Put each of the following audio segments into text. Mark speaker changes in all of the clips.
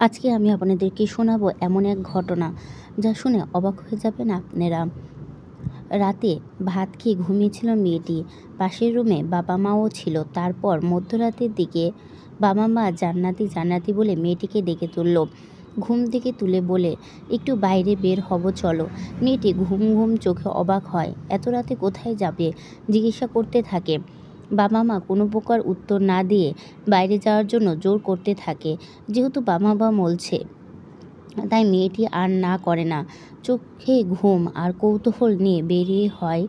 Speaker 1: আজকে আমি আপনাদেরকে শোনাবো এমন এক ঘটনা যা শুনে অবাক হয়ে যাবেন আপনারা। রাতে ভাত খেয়ে ঘুমিয়েছিল মেয়েটি। পাশের রুমে বাবা মাও ছিল। তারপর মধ্যরাতের দিকে বাবা মা জান্নাতি জান্নাতি বলে মেয়েটিকে ডেকে তুলল। ঘুম থেকে তুলে বলে, একটু বাইরে বের হব চলো। মেয়েটি ঘুম ঘুম চোখে অবাক হয়। এত রাতে কোথায় যাবে জিজ্ঞাসা করতে থাকে। বাবা মা কোনো প্রকার উত্তর না দিয়ে বাইরে যাওয়ার জন্য জোর করতে থাকে। যেহেতু বাবা মা বলছে, তাই মেয়েটি আর না করে না। চোখে ঘুম আর কৌতূহল নিয়ে বেরিয়ে হয়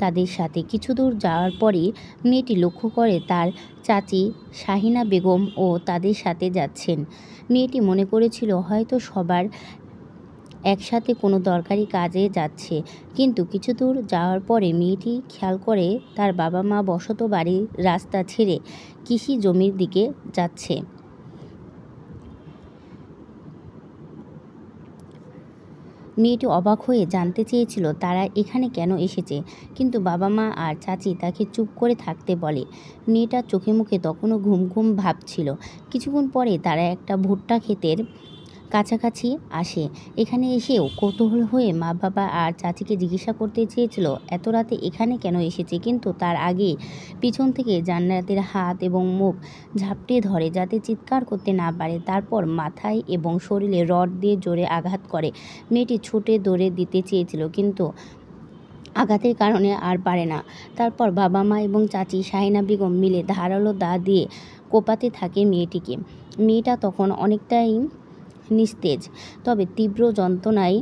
Speaker 1: তাদের সাথে। কিছু দূর যাওয়ার পরই মেয়েটি লক্ষ্য করে তার চাচি শাহিনা বেগম ও তাদের সাথে যাচ্ছেন। মেয়েটি মনে করেছিল হয়তো সবার একসাথে কোনো দরকারি কাজে যাচ্ছে, কিন্তু কিছু দূর যাওয়ার পরে মেয়েটি খেয়াল করে তার বাবা মা বসত বাড়ির রাস্তা ছেড়ে কৃষি জমির দিকে যাচ্ছে। মেয়েটি অবাক হয়ে জানতে চেয়েছিল তারা এখানে কেন এসেছে, কিন্তু বাবা মা আর চাচি তাকে চুপ করে থাকতে বলে। মেয়েটার চোখে মুখে তখনও ঘুম ঘুম ভাব ছিল। কিছুক্ষণ পরে তারা একটা ভুট্টা ক্ষেতের কাছাকাছি আসে। এখানে এসেও কৌতূহল হয়ে মা বাবা আর চাচিকে জিজ্ঞাসা করতে চেয়েছিল এত রাতে এখানে কেন এসেছে, কিন্তু তার আগে পিছন থেকে জান্নাতের হাত এবং মুখ ঝাপটে ধরে যাতে চিৎকার করতে না পারে। তারপর মাথায় এবং শরীরে রড দিয়ে জোরে আঘাত করে। মেয়েটি ছুটে দৌড়ে দিতে চেয়েছিল, কিন্তু আঘাতের কারণে আর পারে না। তারপর বাবা মা এবং চাচি শাহিনা বেগম মিলে ধারালো দা দিয়ে কোপাতে থাকে মেয়েটিকে। মেয়েটা তখন অনেকটাই নিস্তেজ, তবে তীব্র যন্ত্রণায়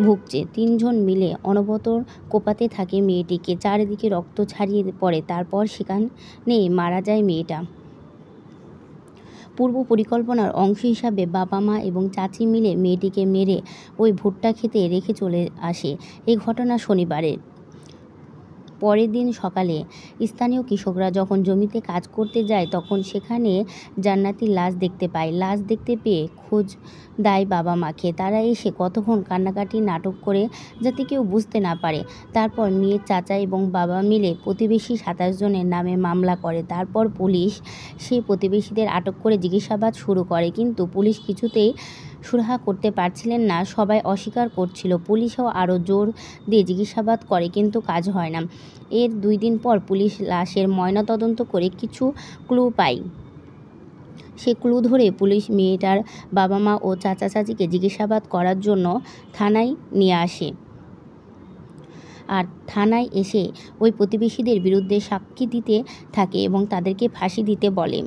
Speaker 1: ভুগছে। তিনজন মিলে অনবরত কোপাতে থাকে মেয়েটিকে। চারিদিকে রক্ত ছড়িয়ে পড়ে। তারপর সেখানেই মারা যায় মেয়েটা। পূর্ব পরিকল্পনার অংশ হিসাবে বাবা মা এবং চাচি মিলে মেয়েটিকে মেরে ওই ভুট্টা খেতে রেখে চলে আসে। এই ঘটনা শনিবারের। পরের দিন সকালে স্থানীয় কৃষকরা যখন জমিতে কাজ করতে যায় তখন সেখানে জান্নাতির লাশ দেখতে পায়। লাশ দেখতে পেয়ে খোঁজ দেয় বাবা মাকে। তারা এসে কতক্ষণ কান্নাকাটি নাটক করে যাতে কেউ বুঝতে না পারে। তারপর মেয়ের চাচা এবং বাবা মিলে প্রতিবেশী 27 জনের নামে মামলা করে। তারপর পুলিশ সেই প্রতিবেশীদের আটক করে জিজ্ঞাসাবাদ শুরু করে, কিন্তু পুলিশ কিছুতেই সুরাহা করতে পারছিলেন না। সবাই অস্বীকার করছিল। পুলিশও আরও জোর দিয়ে জিজ্ঞাসাবাদ করে, কিন্তু কাজ হয় না। এর 2 দিন পর পুলিশ লাশের ময়নাতদন্ত করে কিছু ক্লু পায়। সে ক্লু ধরে পুলিশ মেয়েটার বাবা মা ও চাচা চাচিকে জিজ্ঞাসাবাদ করার জন্য থানায় নিয়ে আসে। আর থানায় এসে ওই প্রতিবেশীদের বিরুদ্ধে সাক্ষী দিতে থাকে এবং তাদেরকে ফাঁসি দিতে বলে।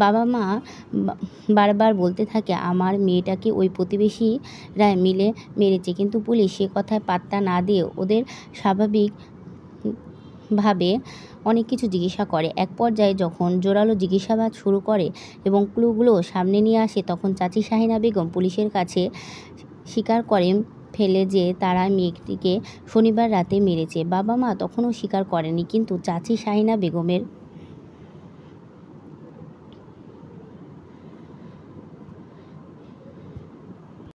Speaker 1: বাবা মা বারবার বলতে থাকে আমার মেয়েটাকে ওই প্রতিবেশীরা মিলে মেরেছে, কিন্তু পুলিশ সে কথায় পাত্তা না দিয়ে ওদের স্বাভাবিকভাবে অনেক কিছু জিজ্ঞাসা করে। এক পর্যায়ে যখন জোরালো জিজ্ঞাসাবাদ শুরু করে এবং ক্লুগুলো সামনে নিয়ে আসে, তখন চাচি শাহিনা বেগম পুলিশের কাছে স্বীকার করে ফেলে যে তারা মেয়েটিকে শনিবার রাতে মেরেছে। বাবা মা তখনও স্বীকার করেনি, কিন্তু চাচি শাহিনা বেগমের